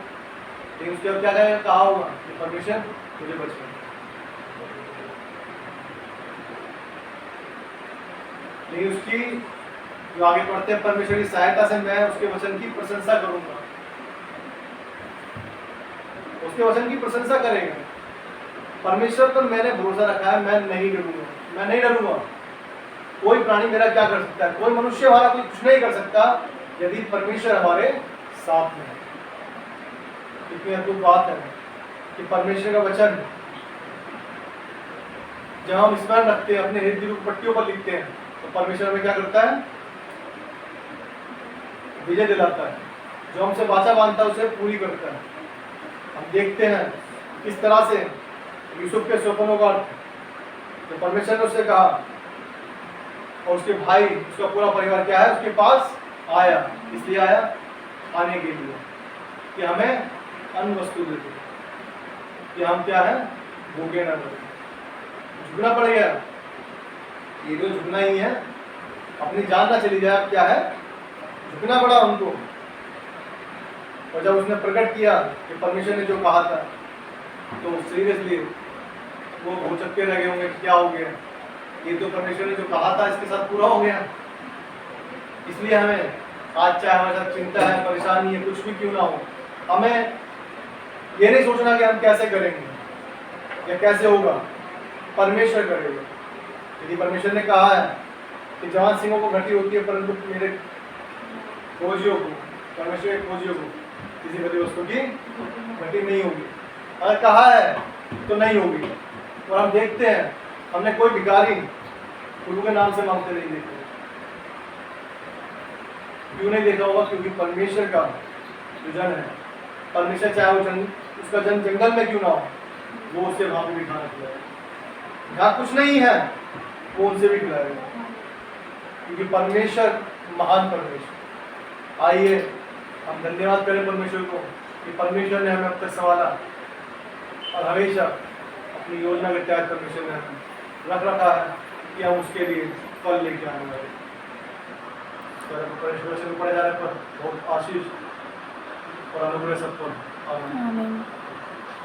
लेकिन उसके बाद क्या कहा होगा कि परमेश्वर मुझे बचा। लेकिन उसकी जो आगे पढ़ते हैं, परमेश्वर की सहायता से मैं उसके वचन की प्रशंसा करूंगा। उसके वचन की प्रशंसा करेंगे। परमेश्वर पर मैंने भरोसा रखा है, मैं नहीं डरूंगा, मैं नहीं डरूंगा। कोई प्राणी मेरा क्या कर सकता है, कोई मनुष्य हमारा कोई कुछ नहीं कर सकता यदि परमेश्वर हमारे साथ में है। कितनी अद्भुत बात है कि परमेश्वर का वचन जब हम स्मरण रखते हैं, अपने हृदय की पट्टियों पर लिखते हैं, तो परमेश्वर हमें क्या करता है, विजय दिलाता है। जो हमसे वाचा बांधता है उसे पूरी करता है। हम देखते हैं किस तरह से यूसुफ के स्वप्नों का जो परमेश्वर ने उससे कहा, और उसके भाई, उसका पूरा परिवार क्या है, उसके पास आया। इसलिए आया, आने के लिए कि हमें अन्न वस्तु दे दे, कि हम क्या है, भूखे न रहे। झुकना पड़ेगा, ये तो झुकना ही है, अपनी जान ना चली जाए। अब क्या है, झुकना पड़ा उनको। और जब उसने प्रकट किया कि परमेश्वर ने जो कहा था, तो सीरियसली वो भौचक्के लगे होंगे कि क्या हो गया, ये तो परमेश्वर ने जो कहा था इसके साथ पूरा हो गया। इसलिए हमें आज चाहे हमारे साथ चिंता है, परेशानी है, कुछ भी क्यों ना हो, हमें ये नहीं सोचना कि हम कैसे करेंगे या कैसे होगा, परमेश्वर करेगा। यदि परमेश्वर ने कहा है कि जवान सिंहों को घटी होती है, परंतु मेरे खोजियों को, परमेश्वर के खोजियों को किसी बड़ी वस्तु की घटी नहीं होगी। अगर कहा है तो नहीं होगी। और हम देखते हैं, हमने कोई भिखारी प्रभु के नाम से मांगते नहीं देखे। क्यों नहीं देखा होगा? क्योंकि परमेश्वर का जो जन है, परमेश्वर चाहे वो जन, उसका जन जंगल में क्यों ना हो, वो उससे वहां पे भी खाना खिलाएगा। जहाँ कुछ नहीं है वो उनसे भी खिलाएगा, क्योंकि परमेश्वर महान परमेश्वर। आइए हम धन्यवाद करें परमेश्वर को कि परमेश्वर ने हमें अब तक संभाला, और हमेशा अपनी योजना के तहत परमेश्वर ने हमें रख रखा है कि हम उसके लिए फल लेके आने वाले। परमेश्वर से पढ़े जाने पर बहुत आशीष और अनुग्रह सब पर। आमीन।